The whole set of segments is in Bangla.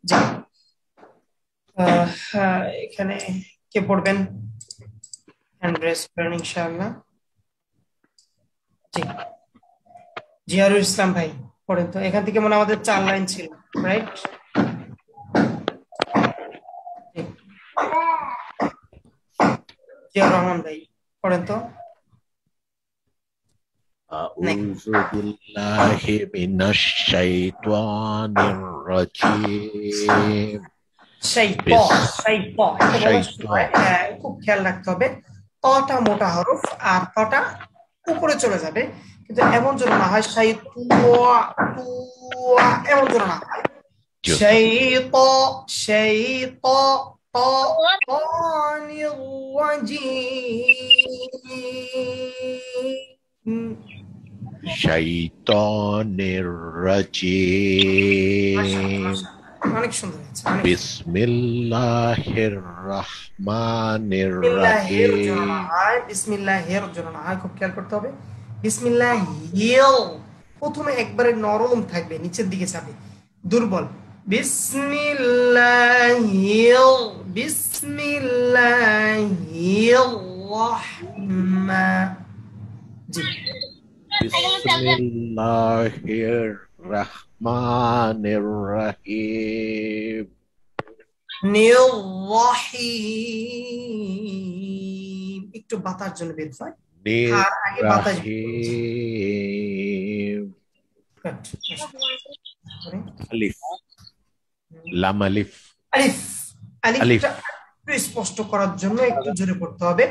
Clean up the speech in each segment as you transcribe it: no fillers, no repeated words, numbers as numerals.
জি। এখানে কে পড়বেন? হ্যান্ড রেজ করেন ইনশাআল্লাহ। জি, জিয়ারুল ইসলাম ভাই পড়েন তো। এখান থেকে মনে হয় আমাদের 4 লাইন ছিল, রাইট? জি, জিয়াউর রহমান ভাই পড়েন তো। أعوذ بالله من الشيطان الرجيم সেই প, بسم সেই প এটা বলার সময় الشيطان খুব খেয়াল রাখতে হবে। তটা মোটা হরফ আর তটা উপরে চলে যাবে, কিন্তু এমন যেন না হয় সেই তুয়া, তুয়া এমন যেন না হয়। جوست সেই ত, সেই ত, ত, طانر رجيم। شيطان মাশাআল্লাহ, الرجيم মাশাআল্লাহ, অনেক সুন্দর হয়েছে, অনেক সুন্দর। بسم الله الرحمن বিসমিল্লাহির জন্য না الرحيم হয়, বিসমিল্লাহির জন্য না হয়, খুব খেয়াল করতে হবে। বিসমিল্লাহিল প্রথমে একবারে নরম থাকবে, নিচের দিকে যাবে, দুর্বল। বিসমিল্লাহিল, বিসমিল্লাহির রহমান। জি, بسم الله الرحمن الرحيم নির রহিম একটু বাতার জন্য বের হয়, আর আগে বাতাস বের করুন। জি, الرحيم good, মাশাআল্লাহ। তারপরে ألف লাম আলিফ আলিফ, আলিফ আলিফটা একটু স্পষ্ট করার জন্য একটু জোরে পড়তে হবে।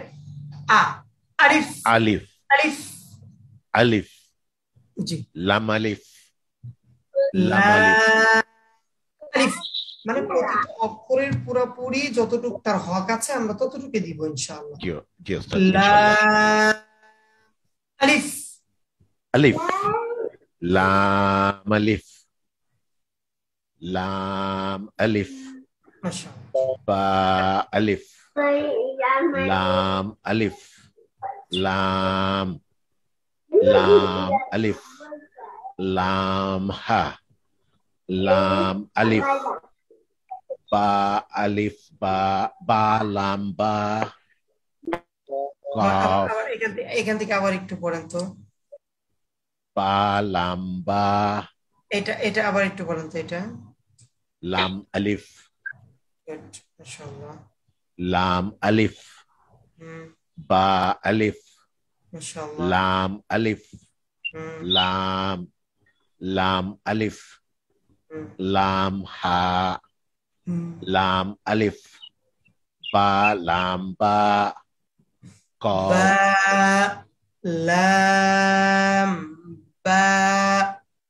আ, আলিফ, আলিফ আলিফ। আলিফ জি, লাম আলিফ লাম লা, আলিফ আলিফ মানে প্রতিটা অক্ষরের পুরোপুরি যতটুকু তার হক আছে আমরা ততটুকু দিব ইনশাআল্লাহ। জিও জিও উস্তাদ লা, ইনশাআল্লাহ আলিফ, আলিফ লাম আলিফ লাম আলিফ মাশাআল্লাহ। বা আলিফ লাম আলিফ লাম লাম আলিফ লাম হা লাম আলিফ বা আলিফ বা লাম বা আবার কফ আবার এখান থেকে আবার একটু পড়েন তো। বা লাম বা এটা এটা আবার একটু বলেন তো এটা। লাম আলিফ Good, মাশাআল্লাহ। লাম আলিফ হুম, বা আলিফ মাশাআল্লাহ। লাম আলিফ হুম, লাম লাম আলিফ হুম, লাম হা হুম। লাম আলিফ বা লাম বা বা, কফ লাম, বা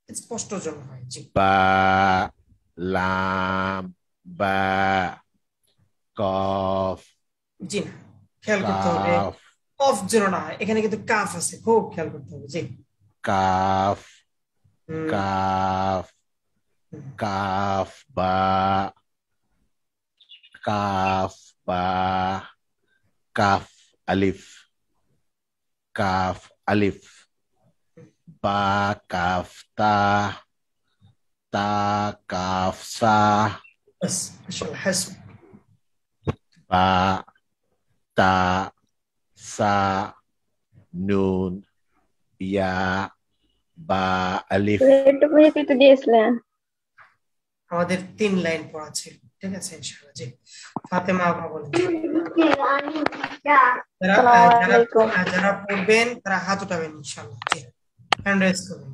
স্পষ্ট যেন হয়। জি, বা লাম বা কফ জি না, খেয়াল করতে হবে। কাফ অফ যেন না হয়, এখানে কিন্তু কাফ আছে, খুব খেয়াল করতে হবে। জি, কাফ হুম, কাফ হুম। কাফ বা কাফ বা কাফ আলিফ কাফ আলিফ বা কাফ তা তা কাফ সা বাস, মাশাআল্লাহ, হাসব। বা তা সা নুন ইয়া বা আলিফ এটুকু তো দিয়েছিলেন। আমাদের 3 লাইন পড়া ছিল, ঠিক আছে ইনশাআল্লাহ। জি, ফাতেমা আপা বলেন। জি, যারা আসসালামু যারা আলাইকুম। যারা পড়বেন তারা হাত উঠাবেন ইনশাআল্লাহ। জি, হ্যান্ড রেজ করবেন।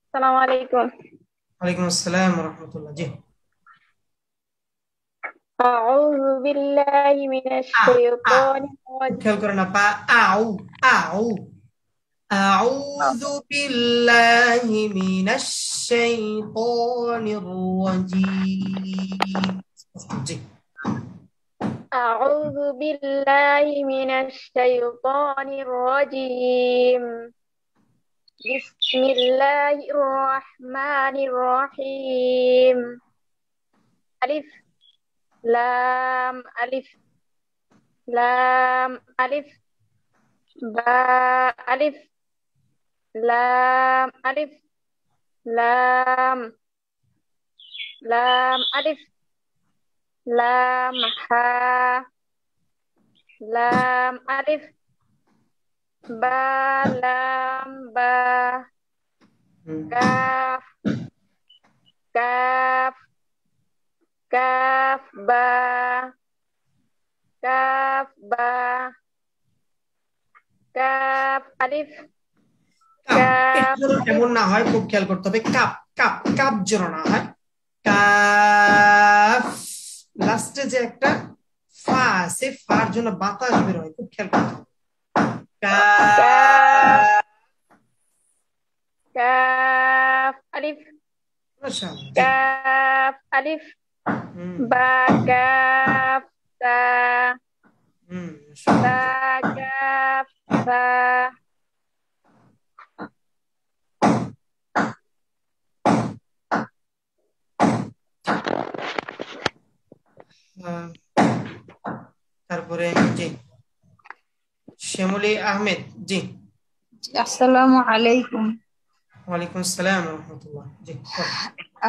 আসসালামু আলাইকুম। ওয়ালাইকুম আসসালাম ওয়া রাহমাতুল্লাহ। জি, আউযু বিল্লাহি মিনাশ আ, আ শাইতানির খুব খেয়াল রাজিম। করেন আপা। আউ, আউ, আউযু বিল্লাহি মিনাশ শাইতানির রাজিম। জি, আউযু বিল্লাহি মিনাশ শাইতানির রাজিম। বিসমিল্লাহির রহমানির রহিম। আলিফ লাম আলিফ লাম আলিফ বা আলিফ লাম আলিফ লাম Lam alif. Lam ha. Lam alif. Ba lam ba. Kaf. Kaf. Kaf ba. Kaf ba. Kaf alif. Cup যেন এমন না হয়, খুব খেয়াল করতে হবে। কাপ কাপ কাপ যেন না হয়। কাফ লাস্টে যে একটা ফা আছে, ফার জন্য বাতাস বের হয়, খুব খেয়াল করতে হবে। কাফ। Kaf alif. মাশাআল্লাহ, জি। Kaf alif. হুম Ba kaf ta. হুম Ta মাশাআল্লাহ। kaf ta. আহ, তারপরে জি শ্যামলী আহমেদ, জি। Assalamualaikum. ওয়ালাইকুম আসসালাম ওয়া রাহমাতুল্লাহ, জি বলেন।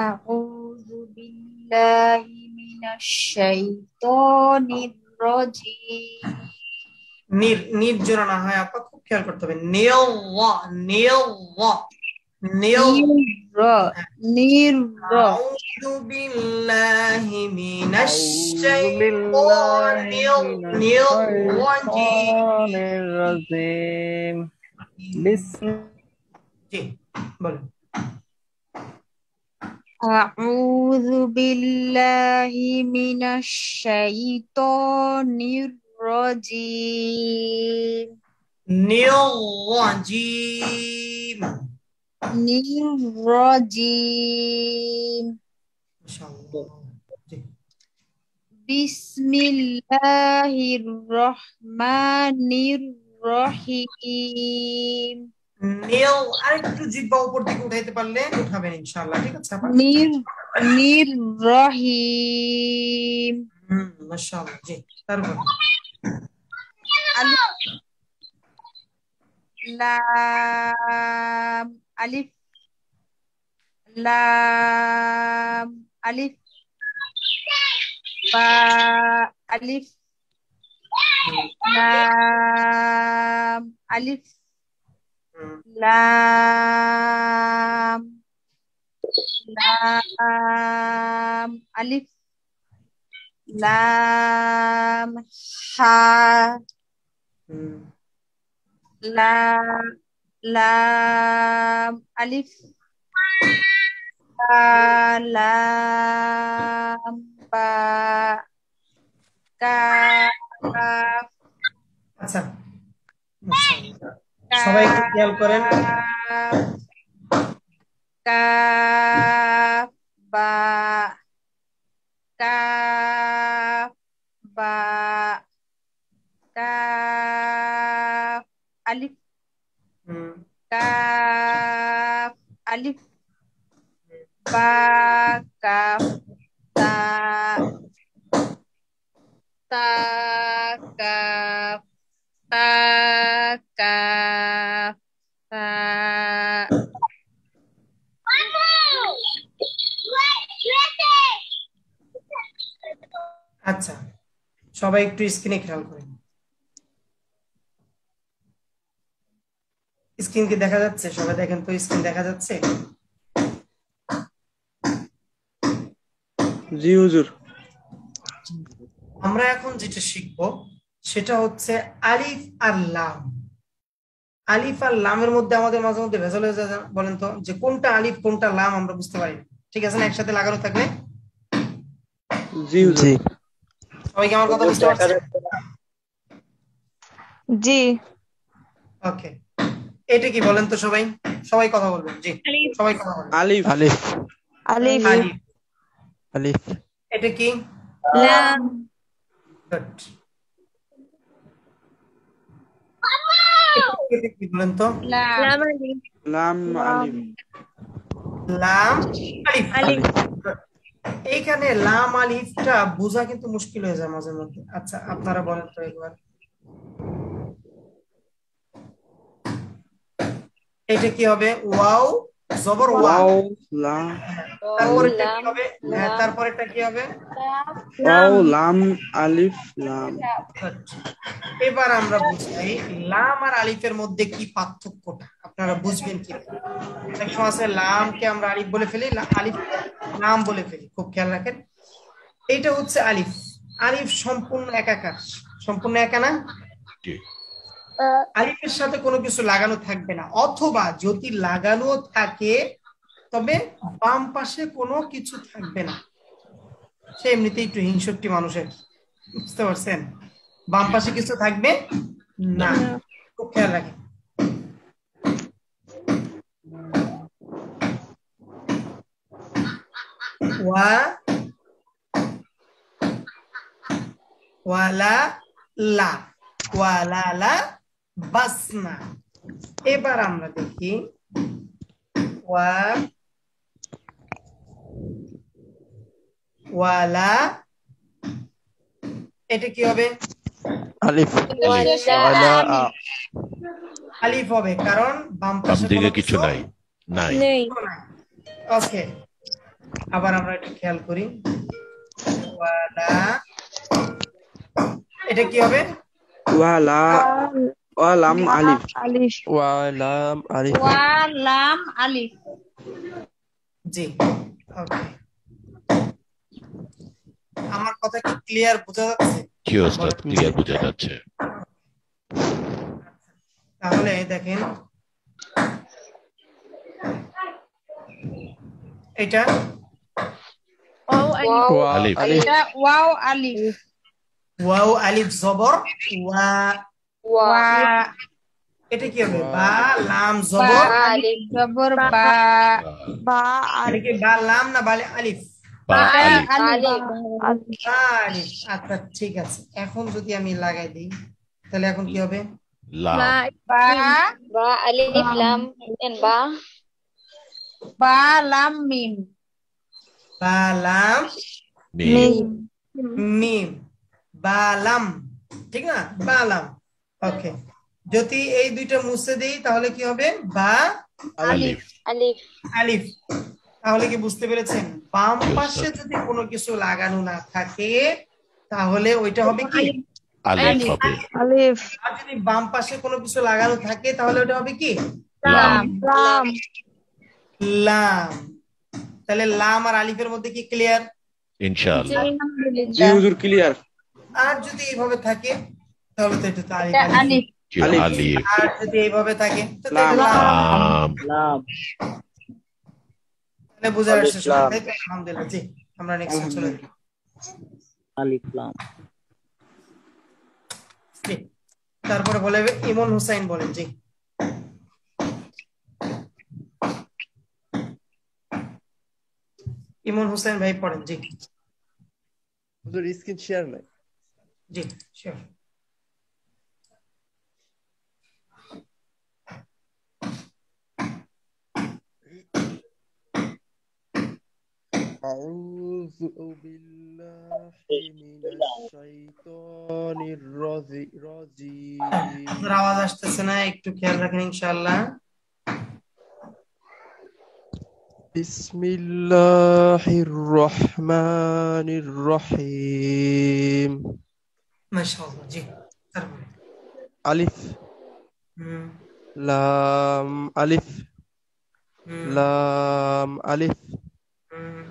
A'udzu billahi minasyaitonir rajim. নির জোড়া না হয় আপা, খুব খেয়াল করতে হবে। নীল ওয়া, নীল ওয়া, নীল। Nirra, nirra. আউযু বিল্লাহি মিনাশ أعوذ بالله শাইতানির من الشيطان রাজিম। الرجيم بسم জি বলেন। A'udzu billahi minasyaitonir rajim. নীল রাজিম। Nirrajim. মাশাআল্লাহ, জি। Bismillahirrahmanirrahim. নীল আরেকটু জিহ্বা উপর দিকে উঠাইতে পারলে উঠাবেন ইনশাআল্লাহ, ঠিক আছে আপা? Nirrahim. মাশাআল্লাহ, জি। তারপর Alif lam alif lam alif ba alif lam alif lam lam alif lam ha lam alif ba lam ba kaf আচ্ছা, মাশাআল্লাহ। সবাই একটু খেয়াল করেন। kaf ba kaf ba kaf alif kaf alif ba kaf ta ta kaf ta kaf ta আচ্ছা, সবাই একটু স্ক্রিনে খেয়াল করেন। স্ক্রিন কি দেখা যাচ্ছে? সবাই দেখেন তো, স্ক্রিন দেখা যাচ্ছে? জি হুজুর। আমরা এখন যেটা শিখবো সেটা হচ্ছে আলিফ আর লাম। আলিফ আর লামের মধ্যে আমাদের মাঝে মধ্যে ভেজাল হয়ে যায়, বলেন তো, যে কোনটা আলিফ কোনটা লাম আমরা বুঝতে পারি না। ঠিক আছে না? একসাথে লাগানো থাকলে। জি হুজুর। সবাই কি আমার কথা বুঝতে পারছেন? জি ওকে, এটা কি বলেন তো সবাই? সবাই কথা বলবেন, জি সবাই কথা বলবেন। আলিফ আলিফ alif আলিফ। আলিফ এটা কি? lam Good. এটা কি বলেন তো? lam লাম আলিফ লাম আলিফ। alif এইখানে লাম আলিফটা বোঝা কিন্তু মুশকিল হয়ে যায় মাঝে মধ্যে। আচ্ছা, আপনারা বলেন তো একবার, এটা কি হবে? ওয়াও জবর ওয়া। ওয়াও লা তারপরেরটা কি লাম হবে? হ্যাঁ, তারপরেরটা কি হবে? ওয়াও লাম আলিফ লাম। এবার আমরা বুঝাই লাম আর আলিফের মধ্যে কি পার্থক্যটা আপনারা বুঝবেন কি? অনেক সময় আছে লামকে আমরা আলিফ বলে ফেলি, আলিফ লাম বলে ফেলি, খুব খেয়াল রাখেন। এইটা হচ্ছে আলিফ। আলিফ সম্পূর্ণ একাকার, সম্পূর্ণ একা না। জি। আলিফের সাথে কোনো কিছু লাগানো থাকবে না, অথবা যদি লাগানো থাকে তবে বাম পাশে কোনো কিছু থাকবে না। সে এমনিতেই একটু হিংসুটে মানুষের, বুঝতে পারছেন? বাম পাশে কিছু থাকবে না, খুব খেয়াল রাখেন। ওয়া ওয়ালা লা, ওয়ালা লা বাসনা। এবার আমরা দেখি ওয়া ওয়ালা, এটা কি হবে? আলিফ ওয়ালা আলিফ হবে, কারণ বাম বাম পাশে দিকে কোনো কিছু নাই, নাই। নেই। ওকে, আবার আমরা এটা খেয়াল করি। ওয়ালা, এটা কি হবে? ওয়ালা ওয়ালাম আলিফ আলিফ ওয়ালাম আলিফ। ওয়া লাম আলিফ। জি, ওকে। আমার কথা কি ক্লিয়ার বোঝা যাচ্ছে? জি ওস্তাদ, ক্লিয়ার বোঝা যাচ্ছে। তাহলে দেখেন এটা আলিফ আলিফ এটা ওয়াও আলিফ। ওয়াও আলিফ জবর ওয়া। ওয়া এটা কি হবে? বা লাম বা জবর, আলিফ জবর বা। বা এটা কি বা লাম না বা আলিফ? বা আলিফ। আলিফ বা আলিফ। আচ্ছা ঠিক আছে, এখন যদি আমি লাগাই দিই তাহলে এখন কি হবে? লাম বা বা আলিফ লাম বা বা লাম মিম। বা লাম মিম। মিম, বা লাম, ঠিক না? বা লাম। ওকে, যদি এই দুইটা মুছে দিই তাহলে কি হবে? বা আলিফ। আলিফ আলিফ। তাহলে কি বুঝতে পেরেছেন? বাম জি, পাশে স্যার। যদি কোনো কিছু লাগানো না থাকে তাহলে ওইটা হবে কি? আলিফ হবে। আলিফ আর যদি বাম পাশে কোনো কিছু লাগানো থাকে তাহলে ওটা হবে কি? লাম। লাম লাম। তাহলে লাম আর আলিফের মধ্যে কি ক্লিয়ার? ইনশাআল্লাহ। জি হুজুর ক্লিয়ার। আর যদি এইভাবে থাকে তাহলে তো এটা তো আলিফ এটা আলিফ। আলিফ। জি আলিফ। আলিফ। আর যদি এইভাবে থাকে তো এটা লাম। লাম। লাম। তাহলে বুঝে আলিফ আসছে সবাই, লাম। তাই তো? আলহামদুলিল্লাহ। জি, আমরা নেক্সট চলে যাই। আলিফ লাম। জি, তারপরে বলে ইমন হুসাইন বলেন। জি, ইমন হুসাইন ভাই পড়েন। জি হুজুর স্ক্রিন শেয়ার নাই। জি শিওর। أعوذ بالله من الشيطان الرجيم আপনার আওয়াজ আসতেছে না, একটু খেয়াল রাখেন ইনশাআল্লাহ। بسم الله الرحمن الرحيم মাশাআল্লাহ। জি, তারপরে ألف হুম لام ألف হুম لام ألف হুম।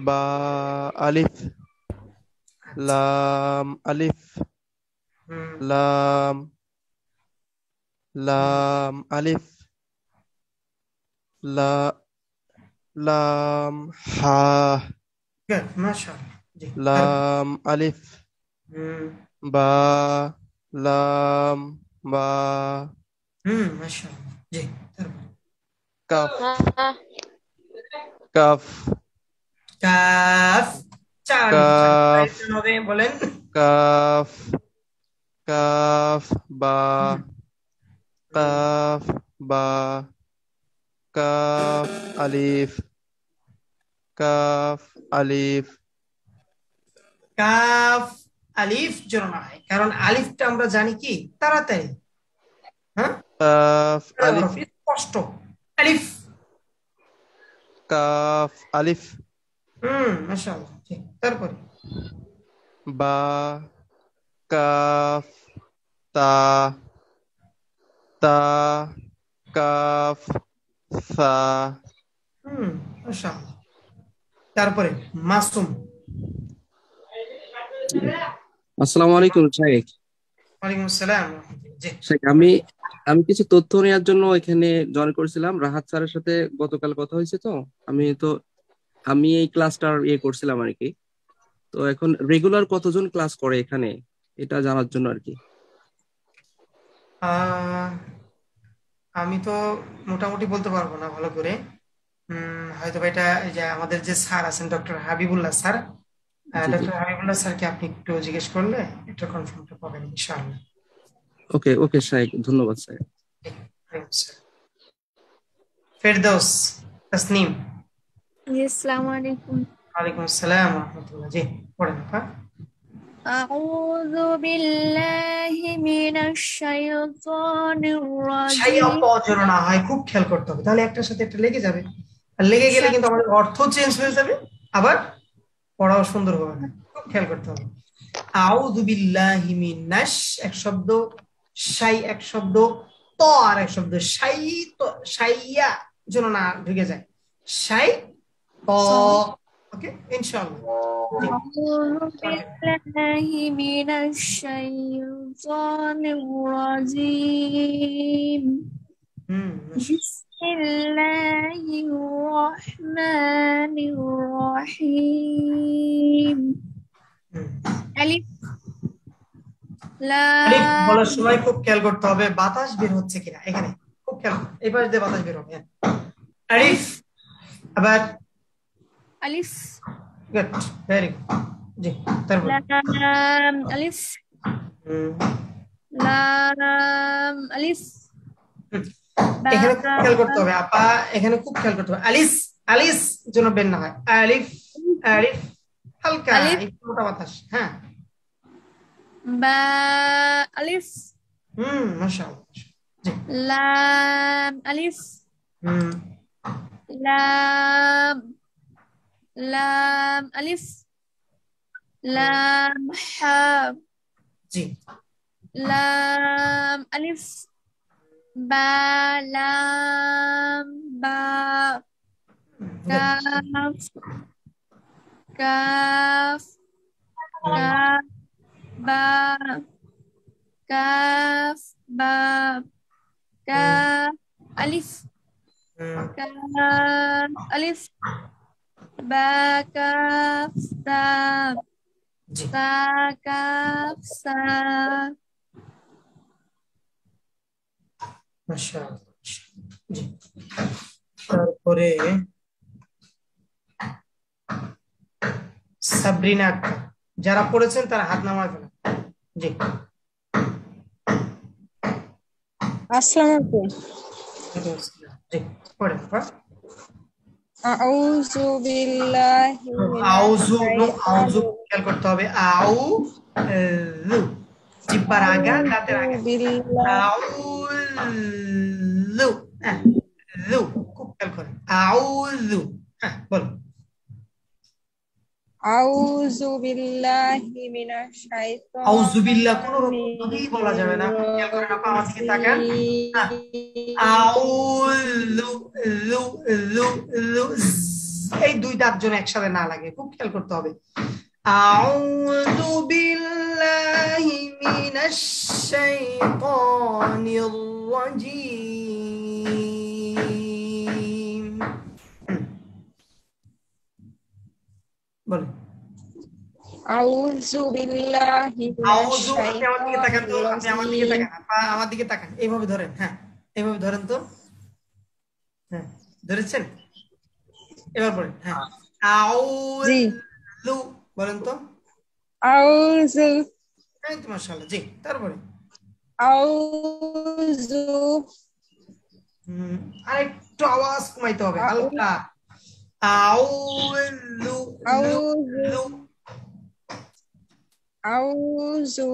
با ألف আচ্ছা, لام ألف হুম لام لام ألف لا لام حا গুড, মাশাআল্লাহ। জি, তারপরে لام ألف হুম با لام با মাশাআল্লাহ। জি, তারপরে كاف হা كاف কাফ। চার কাফ হবে, বলেন। كاف كاف با كاف با كاف ألف كاف ألف কাফ আলিফ জোড়া না হয়, কারণ আলিফটা আমরা জানি কি তাড়াতাড়ি, হ্যাঁ, كاف ألف স্পষ্ট। আলিফ কাফ আলিফ মাশাআল্লাহ জি তারপরে বা কাফ তা তা কাফ সা মাশাআল্লাহ তারপরে মাসুম আসসালামু আলাইকুম শাইখ। ওয়ালাইকুম আসসালাম ওয়া রাহমাতুল্লাহ। জি শাইখ, আমি আমি কিছু তথ্য নেওয়ার জন্য এখানে জয়েন করেছিলাম। রাহাত স্যারের সাথে গতকাল কথা হয়েছে, তো আমি এই ক্লাসটার করছিলাম আর কি। তো এখন রেগুলার কতজন ক্লাস করে এখানে, এটা জানার জন্য আর কি। আহ, আমি তো মোটামুটি বলতে পারবো না ভালো করে। হয়তো বা এটা এই যে আমাদের যে স্যার আছেন ডক্টর হাবিবুল্লাহ স্যার, জি জি, ডক্টর হাবিবুল্লাহ স্যারকে আপনি একটু জিজ্ঞেস করলে এটা কনফার্মটা পাবেন ইনশাআল্লাহ। ওকে ওকে শাইখ, ধন্যবাদ স্যার। ফেরদৌস তাসনিম। জি আসসালামু আলাইকুম। ওয়ালাইকুম আসসালাম ওয়া রাহমাতুল্লাহ। জি পড়েন আপা। আউযু বিল্লাহি মিনাশ শাইতানির ছাইয়া রাজিম। যেন না হয়, খুব খেয়াল করতে হবে, তাহলে একটার সাথে একটা লেগে যাবে, আর লেগে গেলে কিন্তু আমাদের অর্থ চেঞ্জ হয়ে যাবে, আবার পড়াও সুন্দর হবে না। খুব খেয়াল করতে হবে। আউযু বিল্লাহি মিনাশ এক শব্দ, শাই এক শব্দ, ত আর এক শব্দ, শাই তো শাইয়া যেন না ঢুকে যায়, শাই ত। ওকে ইনশাআল্লাহ। আউযু বিল্লাহি মিনাশ শাইতানির রাজিম। বিসমিল্লাহির রহমানির রহিম। আলিফ আলিফ লাম বলার সময় খুব খেয়াল করতে হবে বাতাস বের হচ্ছে কিনা, এখানে খুব খেয়াল, এই পাশ দিয়ে বাতাস বের হবে। আলিফ আবার আলিফ গুড, ভেরি গুড। জি তারপর লাম আলিফ লাম আলিফ এখানে খুব খেয়াল করতে হবে আপা, এখানে খুব খেয়াল করতে হবে। আলিস আলিস যেন বের না হয়। আলিফ আলিফ হালকা আলিফ। একটু মোটা বাতাস। হ্যাঁ বা আলিফ মাশাআল্লাহ। জি লাম আলিফ লাম লাম আলিফ লাম হা জি লাম আলিফ বা লাম বা কাফ কাফ কাফ বা কাফ বা কাফ আলিফ কাফ আলিফ বা কাফ সা জি সা কাফ সা। মাশাআল্লাহ। জি তারপরে সাবরিনা আক্তার, যারা পড়েছেন তারা হাত নামায় ফেলেন। জি আসসালামু আলাইকুম। জি পড়েন আপা। আউযু বিল্লাহি আউযু নো আউযু খেয়াল করতে হবে। আউ লু জিব্বার আগা দাঁতের আগে। আউযু লু খুব খেয়াল করেন। আউযু বল। আউযু বিল্লাহি মিনাশ শাইতানির আউযু বিল্লাহ কোন রকমভাবেই বলা যাবে না। খুব খেয়াল করেন আপা, আমার দিকে তাকান। আউযু লু লু লু এই দুই দাঁত যেন একসাথে না লাগে, খুব খেয়াল করতে হবে। আউযু বিল্লাহি মিনাশ শাইতানির রাজিম। বলেন আউযু বিল্লাহি মিনাশ আউযু। আপনি আমার দিকে তাকান তো, আপনি আমার দিকে শাইতানির তাকান আপা, আমার দিকে তাকান, এইভাবে ধরেন। হ্যাঁ এইভাবে ধরেন তো। হ্যাঁ ধরেছেন, এবার বলেন। হ্যাঁ আউযু বলেন তো। আউযু এই তো মাশাআল্লাহ। জি তারপরে আউযু আরেকটু আওয়াজ কমাইতে হবে হালকা। আউযু আউযু আউযু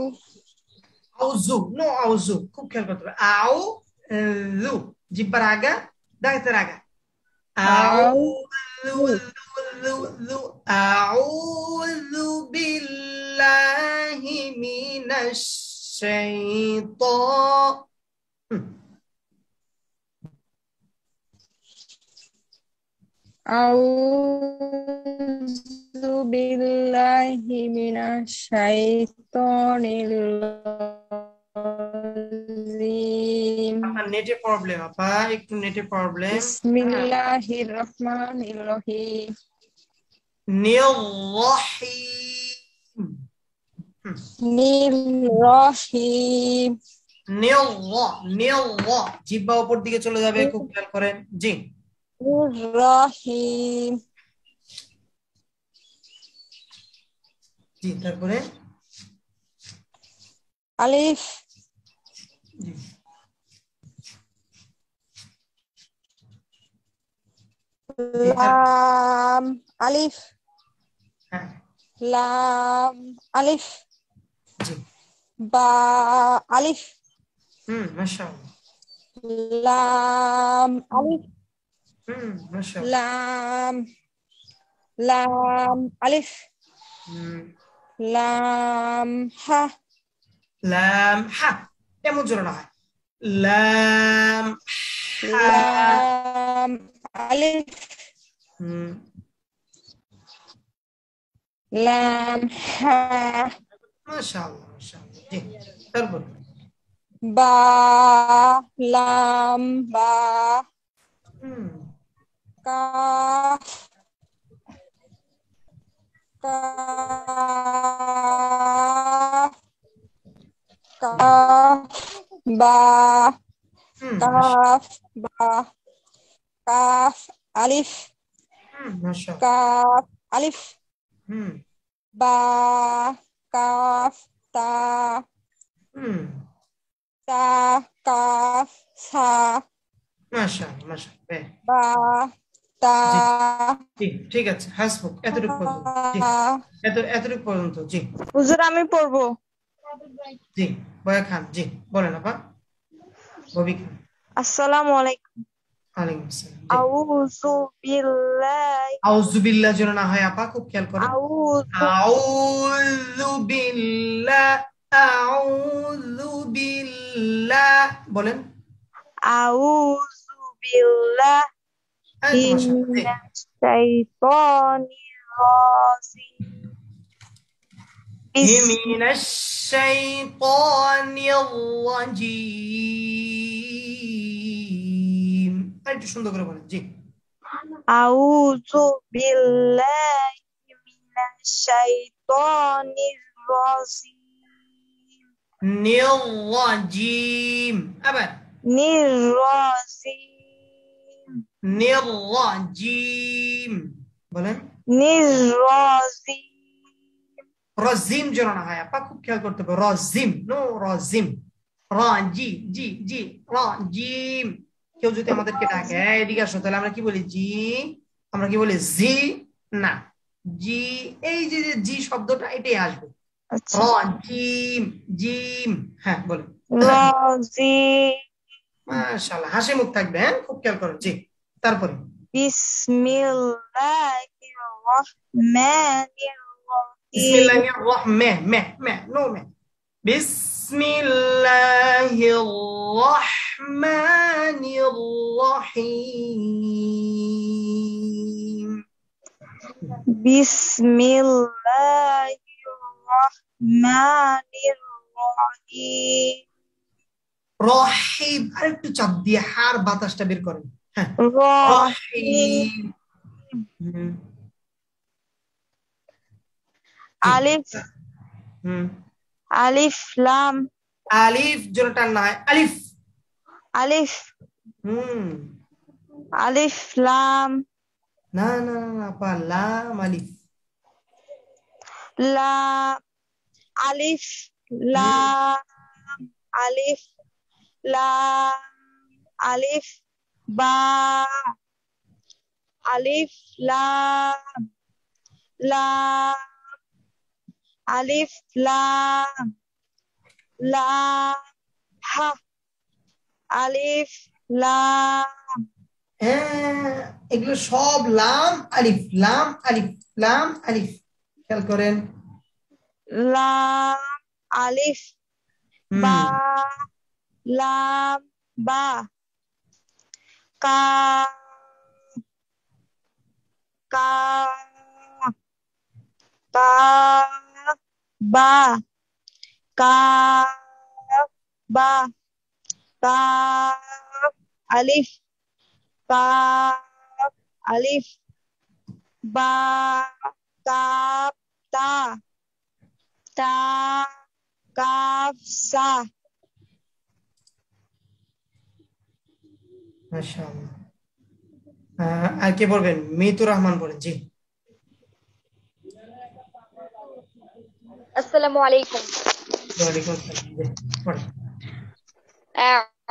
আউযু নো আউযু খুব খেয়াল করতে হবে। আউ লু জিব্বার আগা দাগেতে রাগা আউযু বিল্লাহি মিনাশ শাইতানির আউযু বিল্লাহি মিনাশ শাইতানির রাজিম আপনার নেটে প্রবলেম আপা একটু নেটে প্রবলেম বিসমিল্লাহির রহমানির রহিম নিররহিম রহিম জিহ্বা উপর দিকে চলে যাবে খুব খেয়াল করেন জি রহিম জি তারপরে আলিফ জি লাম আলিফ হ্যাঁ লাম আলিফ জি বা আলিফ মাশাআল্লাহ লাম আলিফ মাশাআল্লাহ লাম লাম আলিফ লাম হা লাম হা কেমন জোরে না হয় লাম হা লাম আলিফ লাম হা মাশাআল্লাহ মাশাআল্লাহ জি তারপর বা লাম বা কাফ কাফ কাফ বা কাফ বা কাফ আলিফ মাশাআল্লাহ কাফ আলিফ বা কাফ তা তা কাফ সা মাশাআল্লাহ মাশাআল্লাহ বা তা জি ঠিক আছে হাসবুক এতটুকু পর্যন্ত জি এতটুকু পর্যন্ত জি হুজুর আমি পড়বো জি বয়া খান জি বলেন আপা ববি খান আসসালামু আলাইকুম ওয়ালাইকুম আসসালাম আউযু বিল্লাহি আউযু বিল্লাহ যেন না হয় আপা খুব খেয়াল করেন আউযু আউযু বিল্লাহ বলেন আউযু বিল্লাহি মিনাশ শাইতানির রাজিম মিনাশ শাইতানির রাজিম একটু সুন্দর করে বলেন জি আউযু বিল্লাহি মিনাশ শাইতানির রাজিম নির্রাজিম আবার নির্রাজিম বলেন নির্রাজিম রাজিম যেন না হয় আপা খুব খেয়াল করতে হবে রাজিম নো রাজিম রাজি জি জি রাজিম কেউ যদি আমাদেরকে ডাকে এদিকে আসো তাহলে আমরা কি বলি জি আমরা কি বলি জি না জি এই যে জি শব্দটা এটাই আসবে রাজিম জিম হ্যাঁ বলেন রাজিম মাশাআল্লাহ হাসি মুখ থাকবে হ্যাঁ খুব খেয়াল করেন জি তারপরে বিসমিল্লাহির রহমানির বিসমিল্লাহির রহমানির নো মে বিসমিল্লাহির রহমানির রহিম বিসমিল্লাহির রহমানির রহিম রহিম আরেকটু চাপ দিয়ে হার বাতাসটা বের করেন হ্যাঁ রহিম আলিফ আলিফ লাম আলিফ জোরে টান না হয় আলিফ আলিফ আলিফ লাম না না না পা লাম আলিফ লাম আলিফ লাম আলিফ লাম আলিফ বা আলিফ লাম লাম আলিফ লাম লাম হা আলিফ লাম হ্যাঁ, এগুলো সব লাম আলিফ, লাম আলিফ, লাম আলিফ। খেয়াল করেন। লাম আলিফ বা লাম বা কাফ কাফ কাফ বা কাফ বা কাফ আলিফ কাফ আলিফ বা কাফ তা তা কাফ সা। মাশাআল্লাহ। আর কে বলবেন? মিতুর রহমান বলেন। জি। আসসালামু আলাইকুম। ওয়ালাইকুম আসসালাম। জি, পড়েন।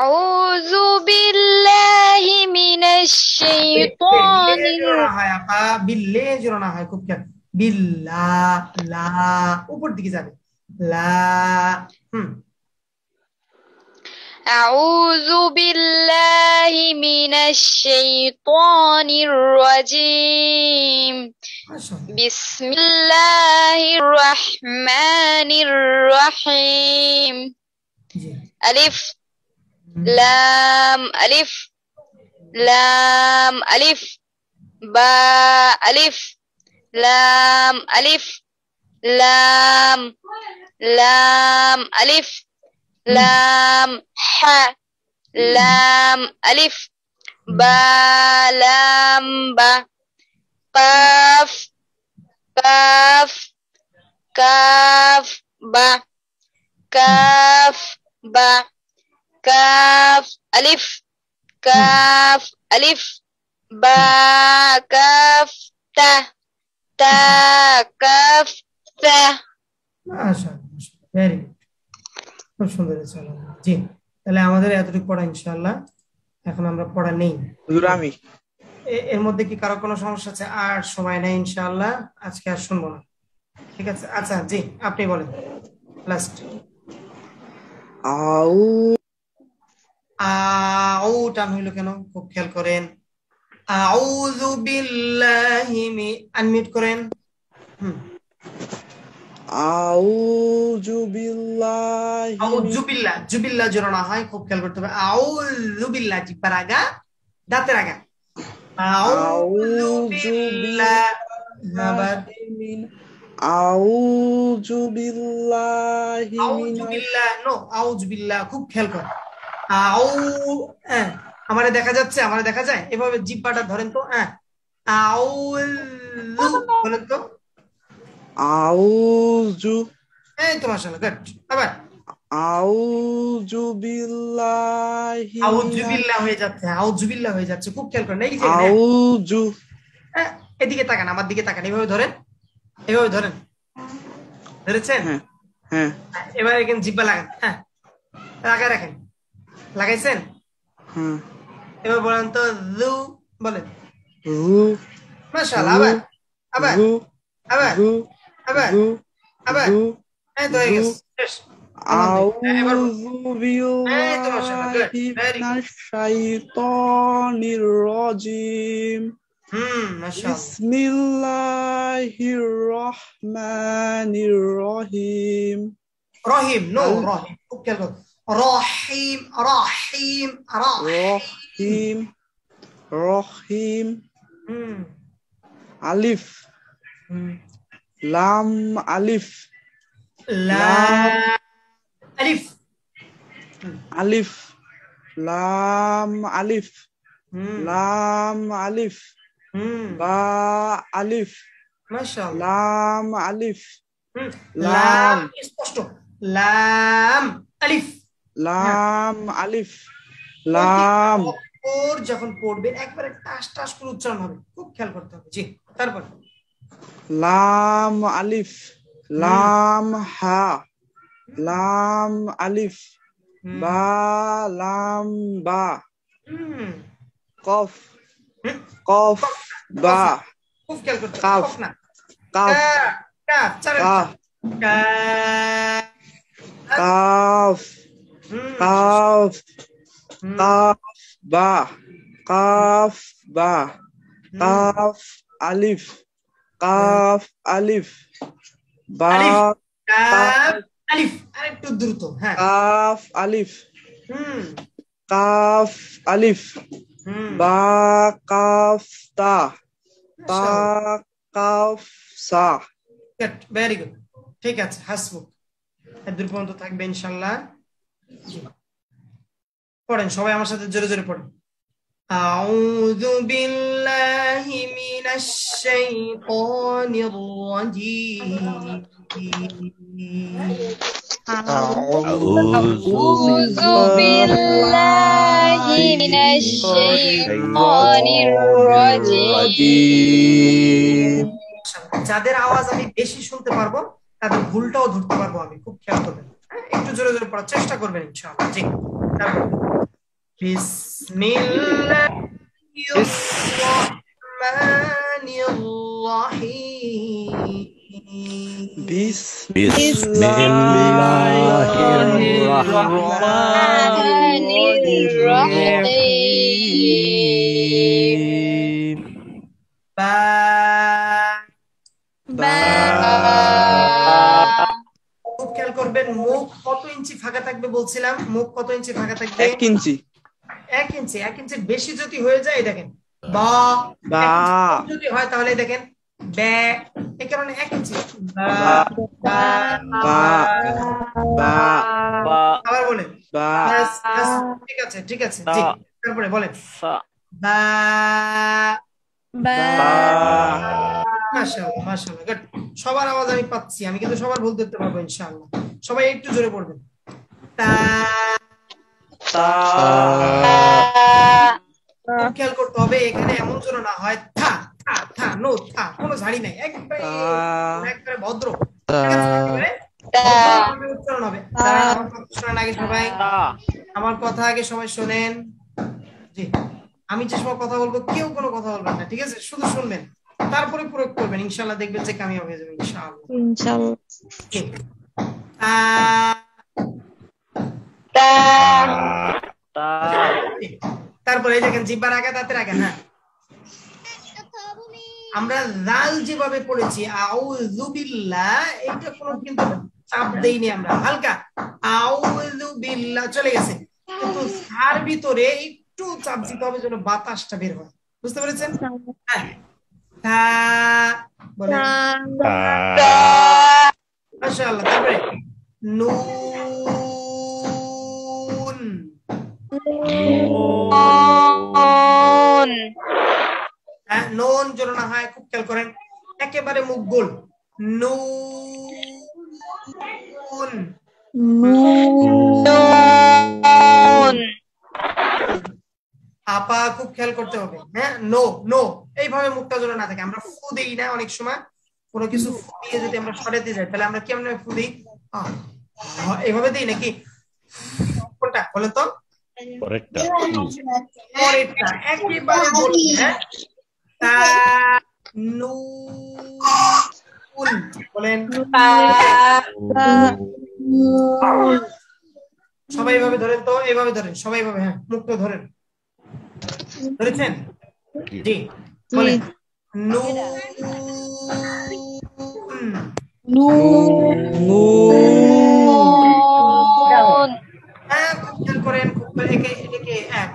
আউযু বিল্লাহি মিনাশ শাইতানির হয় আপা, বিল্লে জোড়ানো হয়, খুব খেয়াল। বিল্লা, লা, উপর দিকে যাবে, লা। আউযু বিল্লাহি মিনাশ শাইতানির রাজীম। বিসমিল্লাহির রহমানির রহিম। আলিফ লাম আলিফ লাম আলিফ বা আলিফ লাম আলিফ লাম লাম আলিফ লাম হা লাম আলিফ বা লাম বা কাফ কাফ কাফ বা কাফ বা কাফ আলিফ কাফ আলিফ বা কাফ তা তা কাফ তা। মাশাআল্লাহ, ভেরি গুড, খুব সুন্দর হয়েছে। জি, তাহলে আমাদের এতটুকু পড়া ইনশাআল্লাহ। এখন আমরা পড়া নেই। আমি এর মধ্যে কি কারো কোনো সমস্যা আছে? আর সময় নেই ইনশাআল্লাহ, আজকে আর শুনবো না। ঠিক আছে, আচ্ছা জি আপনি বলেন লাস্ট। আউ টান হইলো কেন? খুব খেয়াল করেন। আউযু বিল্লাহি আনমিউট করেন। আউযু বিল্লাহি আউযু বিল্লাহ, জুবিল্লাহ জোড়ানো হয়, খুব খেয়াল করতে হবে। আউযু বিল্লাহ, জিহ্বার আগা, দাঁতের আগা। আউযু বিল্লাহ, আবার আউযু বিল্লাহি আউযু বিল্লাহ, নো, আউযু বিল্লাহ, খুব খেয়াল করেন। আমারে দেখা যাচ্ছে? আমারে দেখা যায়? এভাবে জিহ্বাটা ধরেন তো। আউযু বলেন তো। আউযু, এই তো মাশাআল্লাহ, গুড। আবার আউযু বিল্লাহি আউযু বিল্লাহ হয়ে যাচ্ছে, আউযু বিল্লাহ হয়ে যাচ্ছে, খুব খেয়াল করেন। এই যে আউযু, এদিকে তাকান, আমার দিকে তাকান, এভাবে ধরেন, এভাবে ধরেন। ধরেছেন? হ্যাঁ। এবার এখানে জিহ্বা লাগান। হ্যাঁ, লাগাই রাখেন। লাগাইছেন? এবার বলেন তো জু, বলেন। মাশাআল্লাহ, আবার আবার আবার আবার আবার। এই তো হয়ে গেছে, শেষ। আউযু বিল্লাহি মিনাশ শাইতানির রাজীম। বিসমিল্লাহির রহমানির রহিম। রহিম, নো, রহিম, খুব খেয়াল করুন। রহিম রহিম রহিম রহিম। আলিফ লাম আলিফ লাম আলিফ আলিফ লাম আলিফ লাম আলিফ বা আলিফ লাম আলিফ লাম, স্পষ্ট, লাম আলিফ লাম আলিফ লাম। ওর যখন পড়বেন একবারে টাস টাস করে উচ্চারণ হবে, খুব খেয়াল করতে হবে। জি, তারপর লাম আলিফ লাম হা লাম আলিফ বা লাম বা কফ কফ বা খুব খেয়াল করতে হবে। কাফ না, calf calf calf calf calf calf বা কাফ বা কাফ আলিফ কাফ আলিফ বা কাফ আলিফ আরেকটু দ্রুত হ্যাঁ কাফ আলিফ হুম কাফ আলিফ হুম বা কাফ তা তা কাফ সা ভেরি গুড ঠিক আছে হাসবুক দূর পর্যন্ত থাকবে ইনশাআল্লাহ জি পড়েন সবাই আমার সাথে জোরে জোরে পড়েন আউযু বিল্লাহি মিনাশ শাইতানির রাজীম আউযু বিল্লাহি মিনাশ শাইতানির রাজীম যাদের আওয়াজ আমি বেশি শুনতে পারবো তাদের ভুলটাও ধরতে পারবো আমি খুব খেয়াল করবেন একটু জোরে জোরে পড়ার চেষ্টা করবেন ইনশাআল্লাহ জি তারপর বিসমিল্লাহির রহমানির রহিম বিসমিল্লাহির রহমানির রহিম বা খুব খেয়াল করবেন মুখ কত ইঞ্চি ফাঁকা থাকবে বলছিলাম মুখ কত ইঞ্চি ফাঁকা থাকবে 1 ইঞ্চি 1 ইঞ্চির বেশি যদি হয়ে যায় দেখেন বা বা যদি হয় তাহলে দেখেন বে এই কারণে 1 ইঞ্চি বা বা বা আবার বলেন বা ঠিক আছে জি তারপরে বলেন বা মাশাআল্লাহ মাশাআল্লাহ গুড সবার আওয়াজ আমি পাচ্ছি আমি কিন্তু সবার ভুল ধরতে পারবো ইনশাআল্লাহ সবাই একটু জোরে পড়বেন তা খুব খেয়াল করতে হবে এখানে এমন যেন না হয় থা থা থা নো থা কোনো ঝাড়ি নাই একবারে ভদ্র উচ্চারণ হবে আমার কথা শোনেন আগে সবাই আমার কথা আগে সবাই শোনেন জি আমি যে সময় কথা বলবো কেউ কোনো কথা বলবেন না ঠিক আছে শুধু শুনবেন তারপরে প্রয়োগ করবেন ইনশাআল্লাহ দেখবেন যে কামিয়াব হয়ে যাবে ইনশাআল্লাহ তারপরে এই দেখেন জিহ্বার আগে দাঁতের আগে হ্যাঁ আমরা লাল যেভাবে পড়েছি আউযু বিল্লাহ এটা কোনো কিন্তু চাপ দেইনি আমরা হালকা আউযু বিল্লাহ চলে গেছে কিন্তু তার ভিতরে একটু চাপ দিতে হবে যেন বাতাসটা বের হয় বুঝতে পেরেছেন হ্যাঁ তা বলেন মাশাআল্লাহ তারপরে নুন হ্যাঁ নুন যেন না হয় খুব খেয়াল করেন একেবারে মুখ গোল নুন আপা খুব খেয়াল করতে হবে হ্যাঁ নো নো এইভাবে মুখটা যেন না থাকে আমরা ফু দেই না অনেক সময় কোনো কিছু ফু দিয়ে যদি আমরা সরাতে যাই তাহলে আমরা কেমন ফু দিই এইভাবে দিই নাকি কোনটা বলেন তো পরেরটা একেবারে হ্যাঁ তা নুন বলেন সবাই এইভাবে ধরেন তো এইভাবে ধরেন সবাই এইভাবে হ্যাঁ মুখটা ধরেন ধরেছেন জি বলেন নুন হ্যাঁ খুব খেয়াল করেন খুব এটাকে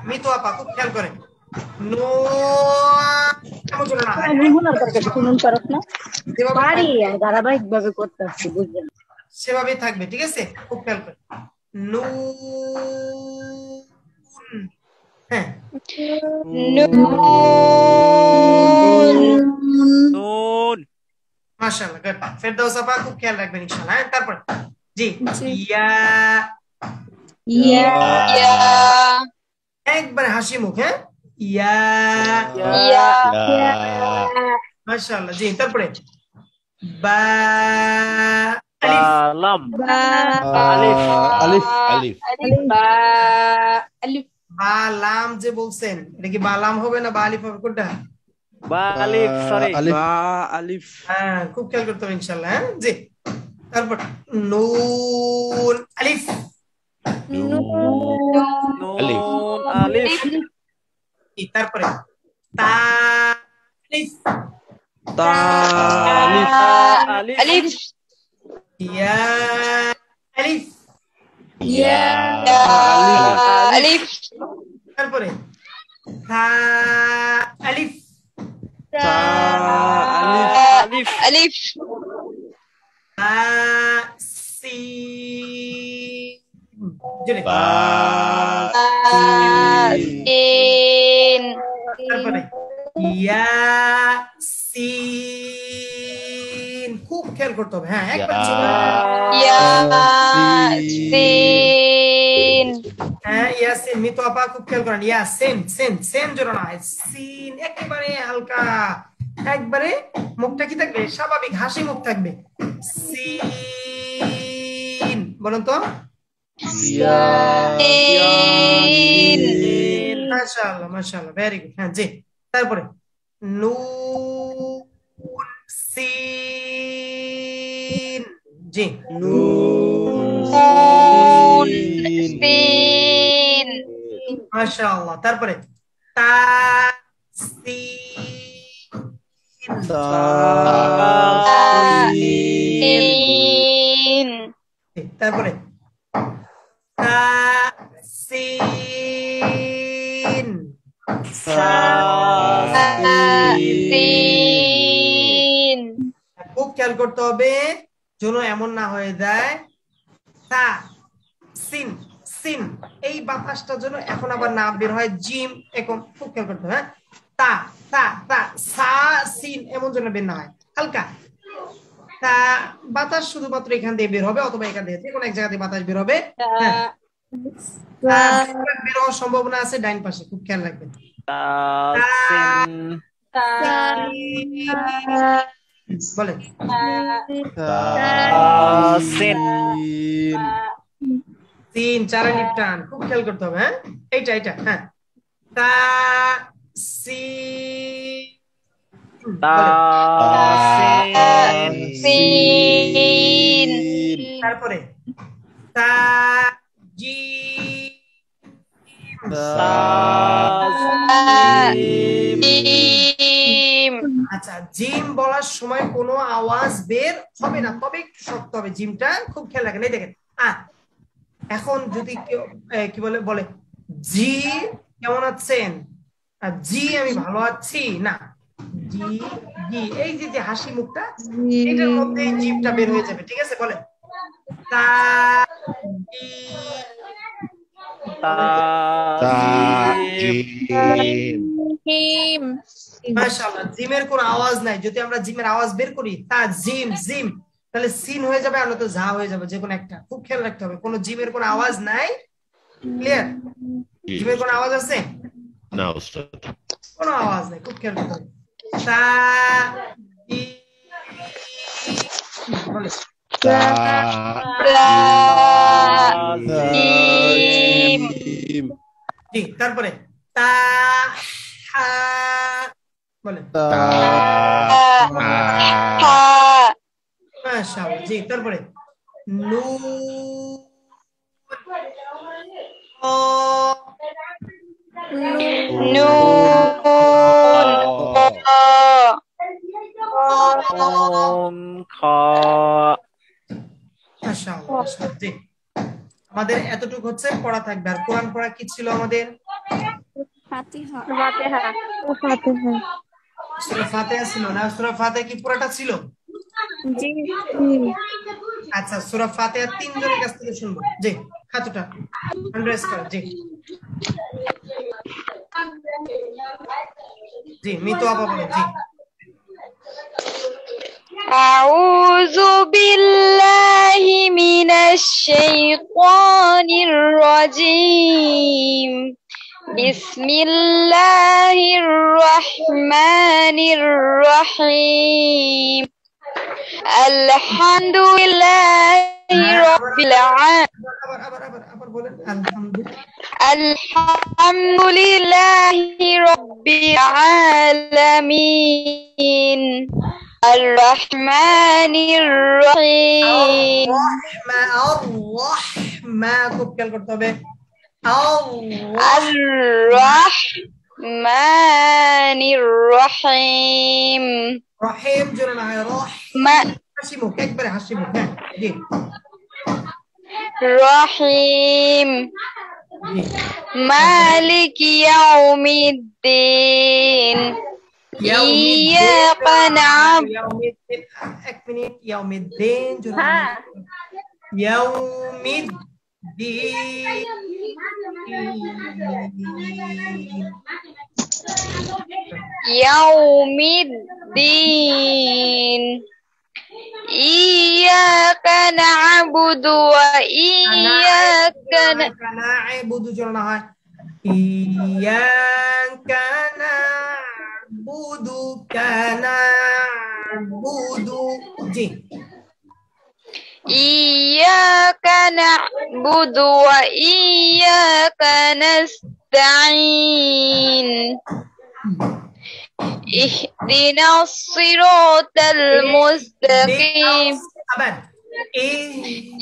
মিতু আপা খুব খেয়াল করেন নো কেমন চলে না ধারাবাহিক ভাবে করতে আসছি বুঝলেন সেভাবেই থাকবে ঠিক আছে খুব খেয়াল করেন নুন হ্যাঁ মাশাআল্লাহ গুড ফেরদৌস আপা খুব খেয়াল রাখবেন ইনশাআল্লাহ হ্যাঁ তারপর জি ইয়া একবার হাসি মুখ হ্যাঁ ইয়া মাশাআল্লাহ জি তারপরে বা আলিফ বা লাম যে বলছেন এটা কি বা লাম হবে না বা আলিফ হবে কোনটা বা আলিফ সরি বা আলিফ হ্যাঁ খুব খেয়াল করতে হবে ইনশাআল্লাহ হ্যাঁ জি তারপর নুন আলিফ তারপরে তা আলিফ তালিফ Alif. ইয়া আলিফ Ya. Alif. তারপরে তা আলিফ তালিফ Alif. Alif. তা সিন জোরে Sin. তারপরে ইয়াসিন খুব খেয়াল করতে হবে হ্যাঁ একবার Yasin. হ্যাঁ ইয়াসিন মিতু আপা খুব খেয়াল করেন ইয়াসিন সেন সেন জোড়া না সিন একেবারে হালকা একবারে মুখটা কি থাকবে স্বাভাবিক হাসি মুখ থাকবে সিন বলুন তো মাশাআল্লাহ মাশাআল্লাহ ভেরি গুড হ্যাঁ জি তারপরে নুন সিন জি Nun. Sin. মাশাআল্লাহ তারপরে তা সিন Sin. তারপরে তা সিন Sin. খুব খেয়াল করতে হবে যেন এমন না হয়ে যায় তা সিন সিন এই বাতাসটা যেন এখন আবার না বের হয় জিম এরকম খুব খেয়াল করতে হবে হ্যাঁ তা তা তা সা সিন এমন যেন বের না হয় হালকা তা বাতাস শুধুমাত্র এখান দিয়ে বের হবে অথবা এখান দিয়ে যে কোনো এক জায়গা থেকে বাতাস বের হবে হ্যাঁ বের হওয়ার সম্ভাবনা আছে ডাইন পাশে খুব খেয়াল রাখবেন বলেন তিন চার লিপটান খুব খেয়াল করতে হবে হ্যাঁ এইটা এইটা হ্যাঁ তা সি Sin. তারপরে তা জি Jim. আচ্ছা জিম বলার সময় কোনো আওয়াজ বের হবে না তবে একটু শক্ত হবে জিমটা খুব খেয়াল রাখেন এই দেখেন এখন যদি কেউ কি বলে বলে জি কেমন আছেন জি আমি ভালো আছি না জি জি এই যে হাসি মুখটা এটার মধ্যে জিমটা বের হয়ে যাবে ঠিক আছে বলেন তা জি Jim. মাশাআল্লাহ জিমের কোনো আওয়াজ নাই যদি আমরা জিমের আওয়াজ বের করি তা জিম জিম তাহলে সিন হয়ে যাবে আর নয়তো যা হয়ে যাবে যে কোনো একটা খুব খেয়াল রাখতে হবে কোনো জিমের কোনো আওয়াজ নাই ক্লিয়ার জিমের কোনো আওয়াজ আছে না উস্তাদ কোনো আওয়াজ নাই খুব খেয়াল করতে হবে তা জি বলে Jim. জি তারপরে তা হা বলে মাশাআল্লাহ জি তারপরে নু ও মাশাআল্লাহ মাশাআল্লাহ জি আমাদের এতটুকু হচ্ছে পড়া থাকবে আর কোরআন পড়া কি ছিল আমাদের Fatiha. সূরা ফাতিহা ছিল না সূরা ফাতিহা কি পুরোটা ছিল আচ্ছা সূরা ফাতিহা তিনজনের কাছ থেকে শুনবো জি হাতটা আন্ডারস্ট কর জি জি মিতু আপা বলেন জি أعوذ بالله من الشيطان الرجيم بسم الله الرحمن الرحيم الحمد لله رب العالمين الحمد لله رب العالمين الرحمن الرحيم الرحمن খুব খেয়াল করতে হবে রহিম রহিম জোরে না হয় হাসি মুখ একবারে হাসি মুখ হ্যাঁ জি রহিম জি মালিক ইয়াউমিদ্দিন ইয়্যাকা না'বুদু এক মিনিট ইয়াউমিদ্দিন জোরে না হয় ইয়াউমিদ্দিন ইয়াউমিদ্দিন ইয়্যাকা না'বুদু ওয়া ইয়্যাকা না'বুদু জোরে না হয় ইয়াকা না'বুদু কানা'বুদু জি ইয়্যাকা না'বুদু ওয়া ইয়্যাকা নাস্তাঈন ইহদিনাস সিরাতাল মুস্তাকিম আবার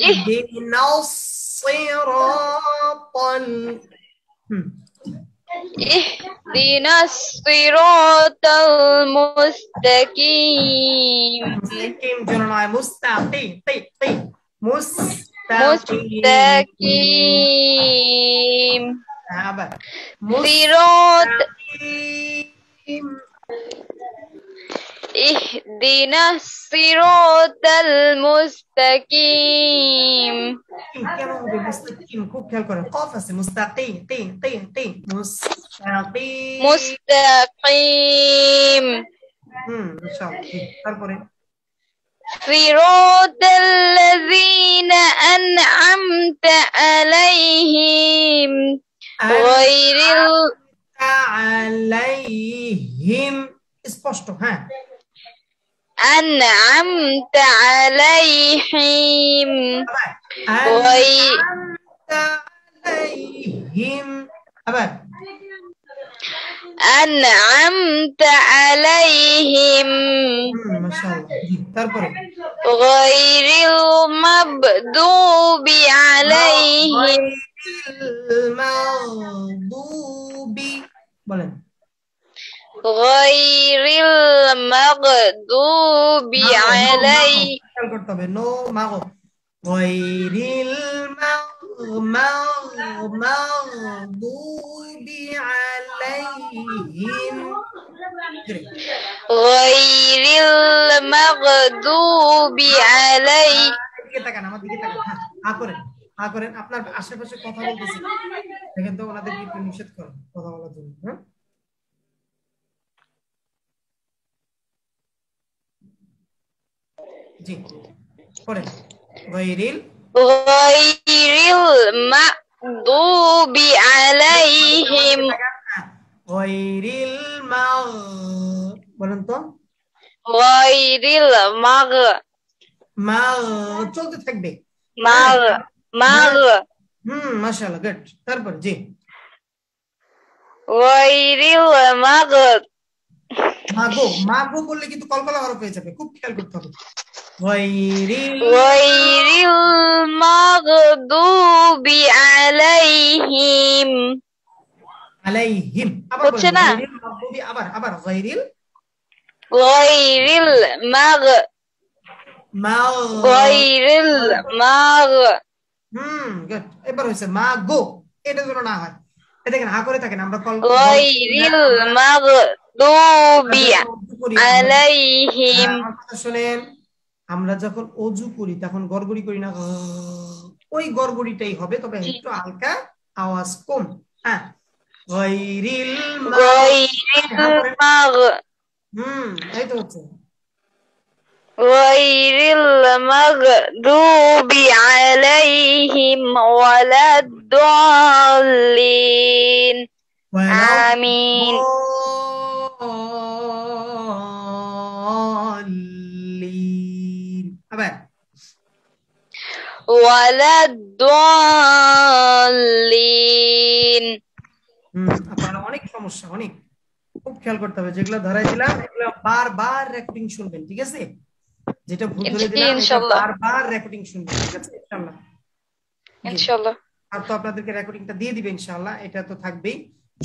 ইহদিনাস সিরাতাল ইহদিনাস সিরাতাল মুস্তাকিম মুস্তাকিম জোরে নয় মুস্তাকিম মুস্তাকিম আবার সিরাত মুস্তাকিম ইহদিনাস সিরাতাল মুস্তাকিম কেন হবে মুস্তাকিম খুব খেয়াল করেন কফ আছে মুস্তাকিম মুস্তাকিম মুস্তাকিম ইনশাআল্লাহ তারপরে সিরাতাল লাযীনা আন'আমতা আলাইহিম গায়রিল আলাইহিম স্পষ্ট হ্যাঁ আন'আমতা আলাইহিম আলাইহিম আবার আন'আমতা আলাইহিম মাশাআল্লাহ জি তারপরে গায়রিল মাগদুবি আলাইহিম মাগদুবি বলেন গায়রিল মাগদুবি আলাইহিম খেয়াল করতে হবে নো মাগো গায়রিল মাগদুবি আলাইহিম গায়রিল মাগদুবি আলাইহিম দিকে তাকান আমার দিকে তাকান হ্যাঁ করেন আপনার আশেপাশে কথা বলতেছি দেখেন তো ওনাদের কি নিষেধ করেন কথা বলার জন্য হ্যাঁ জি পড়েন গায়রিল মাগদুবি আলাইহিম গায়রিল বলেন তো গায়রিল চলতে থাকবে মাশাআল্লাহ গুড তারপর জি গায়রিল মাগো বললে কিন্তু কলকলা হরফ হয়ে যাবে খুব খেয়াল করতে হবে গায়রিল মাগদুবি আলাইহিম আবার হচ্ছে না মাগদুবি আবার গায়রিল গুড এবার হইছে মাগো এটা যেন না হয় দেখেন হা করে থাকেন আমরা গায়রিল মাগদুবি আলাইহিম শুনেন আমরা যখন ওযু করি তখন গড়গড়ি করি না ওই গড়গড়িটাই হবে তবে একটু হালকা আওয়াজ কম হ্যাঁ গায়রিল এই তো হচ্ছে গায়রিল মাগদুবি আলাইহিম ওয়ালাদ-দাল্লিন আমিন আবার ওয়ালাদ-দাল্লিন আপনারা অনেক সমস্যা অনেক খুব খেয়াল করতে হবে যেগুলো ধরাই দিলাম এগুলো বারবার রেকর্ডিং শুনবেন ঠিক আছে যেটা ভুল ধরে দিলাম ইনশাআল্লাহ বারবার রেকর্ডিং শুনবেন ঠিক আছে ইনশাআল্লাহ ইনশাআল্লাহ আর তো আপনাদেরকে রেকর্ডিংটা দিয়ে দিবে ইনশাআল্লাহ এটা তো থাকবেই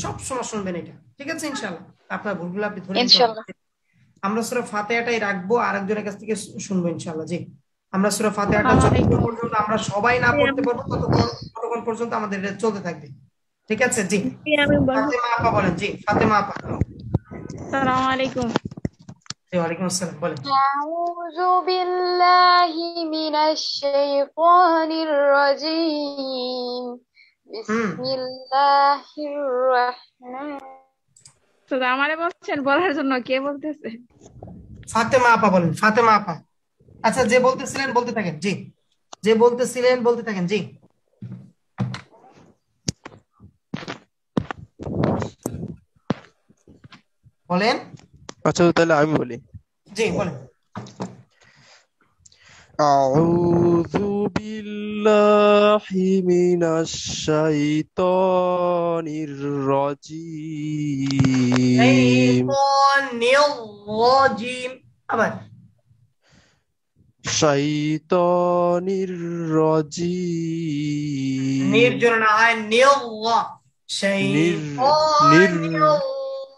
সব সময় শুনবেন এটা, ঠিক আছে ইনশাআল্লাহ। আপনার ভুলগুলো আপনি ধরে নিতে ইনশাআল্লাহ। পারবেন। আমরা সূরা ফাতিহাটাই রাখবো, আরেকজনের কাছ থেকে শুনবো ইনশাআল্লাহ। জি, আমরা সূরা ফাতিহাটা যতক্ষণ পর্যন্ত আমরা সবাই না পড়তে পারবো ততক্ষণ পর্যন্ত আমাদের এটা চলতে থাকবে, ঠিক আছে। জি, ফাতেমা আপা বলেন। জি, ফাতেমা আপা। আসসালামু আলাইকুম। জি, ওয়ালাইকুম আসসালাম, বলেন। আউযু বিল্লাহি মিনাশ শাইতানির রাজীম। বিসমিল্লাহির রাহমানির তো আমারে বলছেন বলার জন্য, কে বলতেছে? ফাতেমা আপা বলেন, ফাতেমা আপা। আচ্ছা, যে বলতেছিলেন বলতে থাকেন। জি, যে বলতেছিলেন বলতে থাকেন। জি, বলেন। আচ্ছা তাহলে আমি বলি। জি, বলেন। আউযু বিল্লাহি মিনাশ শাইতানির রাজীম। শাইতানির রাজীম। আবার শাইতানির রাজীম। নির জন্য না হয় নিল্লাহ। শাইতানির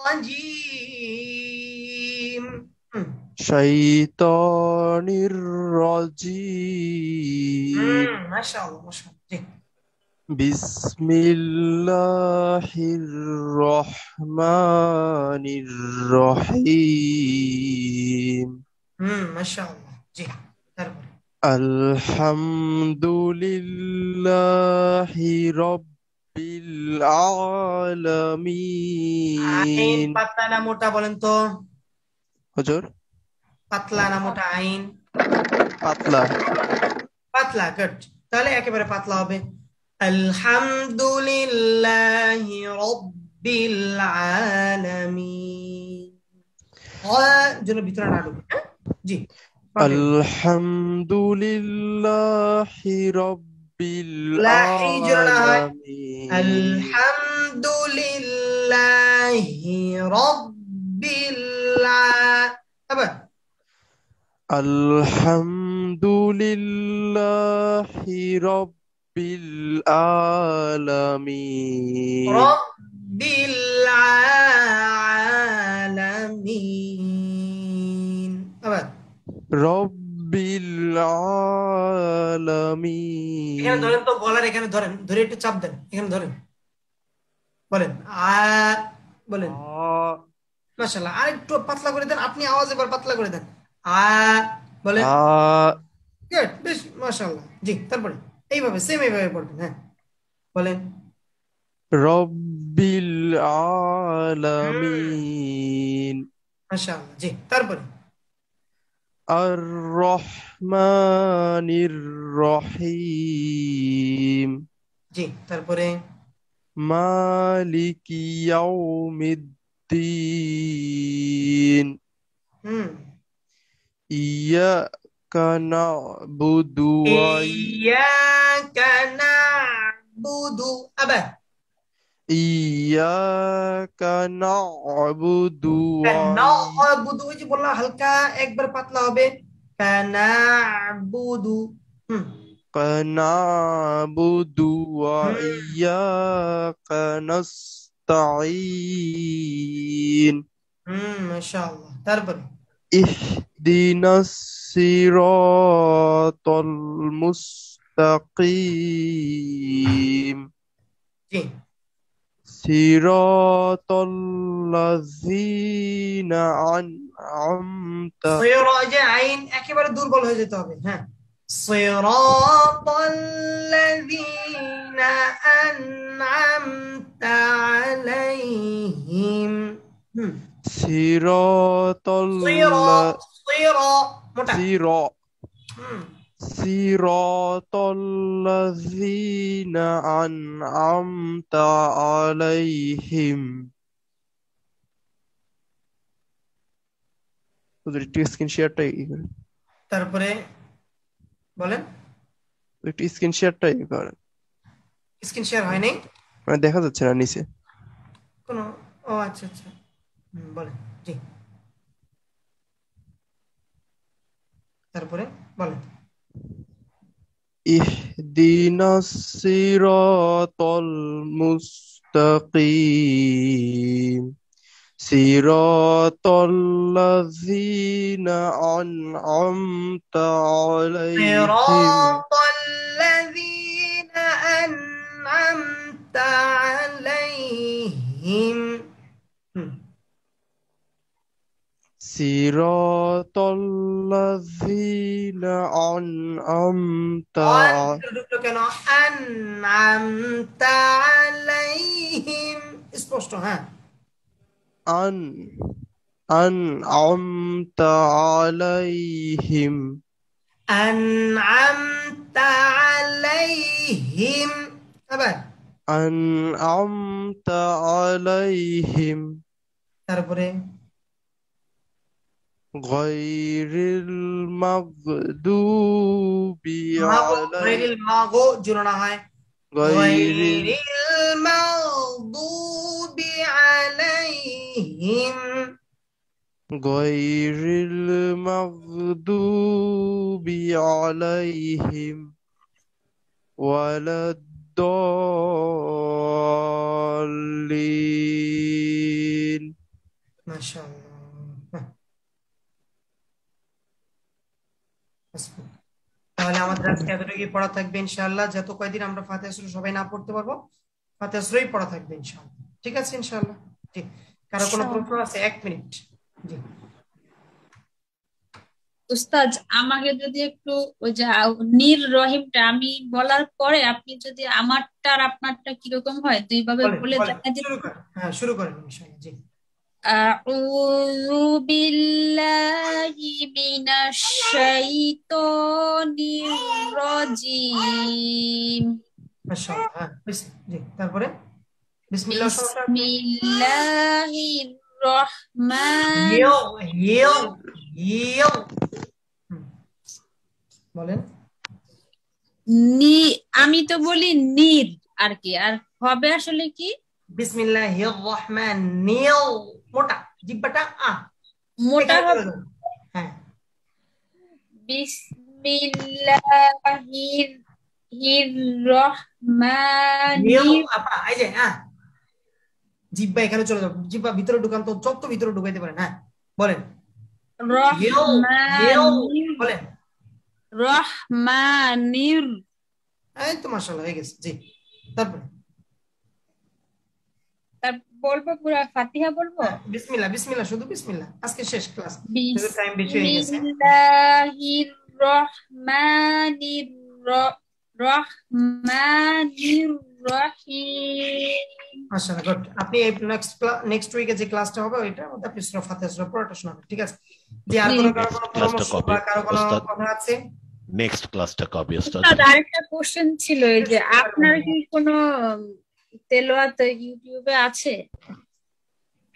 রাজীম। শাইতানির রাজীম। মাশাআল্লাহ, মাশাআল্লাহ। জি, বিসমিল্লাহির রহমানির রহিম। মাশাআল্লাহ। জি, তারপরে আলহামদুলিল্লাহি রাব্বিল আলামিন। আইন পাতলা না মোটা বলেন তো? হুজুর, পাতলা না মোটা আইন? পাতলা। পাতলা, গুড। তাহলে একেবারে পাতলা হবে। আলহামদুলিল্লাহি রাব্বিল আলামিন। জন্য ভিতরে না ঢুকে। জি, আলহামদুলিল্লাহি রাব্বিল আলামিন। আলহামদুলিল্লাহি রাব্বিল আবার আলহামদুলিল্লাহি রাব্বিল আলামিন। রাব্বিল আলামিন। আবার রব্বিল আলামিন। এখানে ধরেন তো, গলার এখানে ধরেন, ধরে একটু চাপ দেন, এখানে ধরেন, বলেন বলেন। মাশাআল্লাহ, আর একটু পাতলা করে দেন, আপনি আওয়াজ এবার পাতলা করে দেন। বলেন। গুড, বেশ, মাশাআল্লাহ। জি, তারপরে এইভাবে সেম এইভাবে পড়বেন। হ্যাঁ, বলেন। রব্বিল আলামিন। মাশাআল্লাহ। জি, তারপরে আর রহমানির রহিম। জি, তারপরে মালিকি ইয়াউমিদ্দিন। ইয়াকা না'বুদু ওয়া ইয়াকা না'বুদু। আবার ইয়াকা না'বুদু ওয়া না'বুদু। ওই যে বললাম হালকা একবার পাতলা হবে। কানা'বুদু। না'বুদু ওয়া ইয়াকা নাস্তাঈন। মাশাআল্লাহ। তারপরে ইহদিনাস সিরাতাল মুস্তাকিম। জি, সিরাতাল্লাযীনা আন'আমতা। যে আইন একেবারে দুর্বল হয়ে যেতে হবে। হ্যাঁ, সিরাতাল্লাযীনা আন'আমতা আলাইহিম। সিরাতাল্লাযীনা আন'আমতা আলাইহিম। ওদের একটু স্ক্রিন শেয়ারটা তারপরে বলেন। একটু স্ক্রিন শেয়ারটা করেন। স্ক্রিন শেয়ার হয়নি, মানে দেখা যাচ্ছে না নিচে কোনো। ও আচ্ছা আচ্ছা, বলেন। জি, তারপরে বলেন। ইহদিনাস সিরাতাল মুস্তাকিম সিরাতাল্লাযীনা আন'আমতা আলাইহিম صراط الذين أنعمت عليهم সিরাতাল্লাযীনা আন'আমতা কেন أنعمت عليهم স্পষ্ট হ্যাঁ أنعمت عليهم أنعمت عليهم আবার أنعمت عليهم তারপরে غير المغضوب غير المغو জোড়া হয় غير المغضوب عليهم غير المغضوب عليهم ولا الضالين ما شاء الله তাহলে আমাদের আজকে এতটুকুই পড়া থাকবে ইনশাআল্লাহ। যত কয়দিন আমরা ফাতিহা সূরা সবাই না পড়তে পারবো ফাতিহা সূরাই পড়া থাকবে ইনশাআল্লাহ। ঠিক আছে ইনশাআল্লাহ। জি কারো কোনো প্রশ্ন আছে? 1 মিনিট। জি উস্তাদ আমাকে যদি একটু ওই যে নির রহিমটা আমি বলার পরে আপনি যদি আমারটা আর আপনারটা কিরকম হয় দুইভাবে বলে দেখা দিন। হ্যাঁ শুরু করেন ইনশাআল্লাহ। জি আউযু বিল্লাহি মিনাশ শাইতানির রাজিম। মাশাআল্লাহ হ্যাঁ জি তারপরে বিসমিল্লাহ বিসমিল্লাহির রহমান বলেন। আমি তো বলি নির আর কি, আর হবে আসলে কি বিসমিল্লাহির রহমান নিল মোটা জিহ্বাটা মোটা হবে। হ্যাঁ বিসমিল্লাহির রহমানির আপা এই যে জিহ্বা এখানে চলে যাবে, জিহ্বা ভিতরে ঢুকান তো যত ভিতরে ঢুকাইতে পারেন। হ্যাঁ বলেন বলেন রহমানির। এই তো মাশাআল্লাহ হয়ে গেছে। জি তারপরে বলবো পুরো ফাতিহা বলবো। বিসমিল্লাহ বিসমিল্লাহ শুধু বিসমিল্লাহ। আজকে শেষ ক্লাস, টাইম বেশি হয়ে গেছে। বিসমিল্লাহির রহমানির রহিম। মাশাআল্লাহ গুড। আপনি এই নেক্সট উইকে যে ক্লাসটা হবে ওইটার মধ্যে আপনি সূরা ফাতিহা সূরা পড়াটা শোনাবেন। ঠিক আছে? যে আর কোনো পরামর্শ বা কারো কোনো কথা আছে? নেক্সট ক্লাসটা কবে উস্তাদ? আরেকটা কোশ্চেন ছিল এই যে আপনার কি কোনো তেলাওয়াত ইউটিউবে আছে?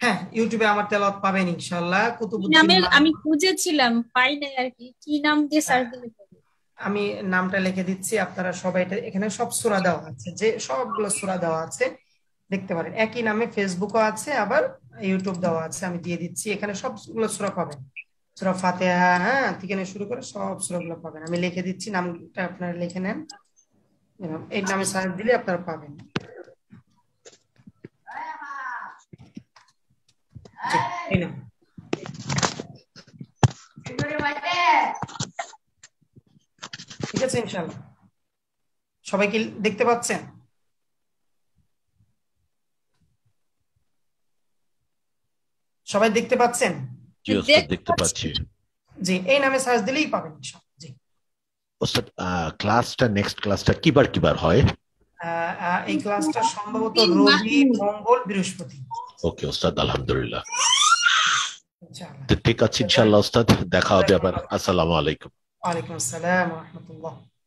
হ্যাঁ ইউটিউবে আমার তেলাওয়াত পাবেন ইনশাআল্লাহ। কুতুবুদ্দিন আমি খুঁজেছিলাম পাই নাই আর কি, কি নাম দিয়ে সার্চ দিলে আমি নামটা লিখে দিচ্ছি, আপনারা সবাই এখানে সব সূরা দেওয়া আছে, যে সবগুলো সূরা দেওয়া আছে দেখতে পারেন। একই নামে ফেসবুকও আছে আবার ইউটিউব দেওয়া আছে, আমি দিয়ে দিচ্ছি। এখানে সবগুলো সূরা পাবেন, সূরা ফাতিহা হ্যাঁ থেকে শুরু করে সব সূরাগুলো পাবেন। আমি লিখে দিচ্ছি, নামটা আপনারা লিখে নেন, এই নামে সার্চ দিলে আপনারা পাবেন। এই নাম ঠিক আছে ইনশাআল্লাহ। সবাই কি দেখতে পাচ্ছেন? সবাই দেখতে পাচ্ছেন? জি ওস্তাদ দেখতে পাচ্ছি। জি এই নামে সার্চ দিলেই পাবেন ইনশাআল্লাহ। জি ওস্তাদ ক্লাসটা নেক্সট ক্লাসটা কিবার হয়? এই ক্লাসটা সম্ভবত রবি মঙ্গল বৃহস্পতি। ওকে ওস্তাদ আলহামদুলিল্লাহ। ইনশাআল্লাহ ঠিক আছে ইনশাআল্লাহ ওস্তাদ দেখা হবে আবার। আসসালামু আলাইকুম। ওয়া আলাইকুম আসসালাম ওয়া রাহমাতুল্লাহ।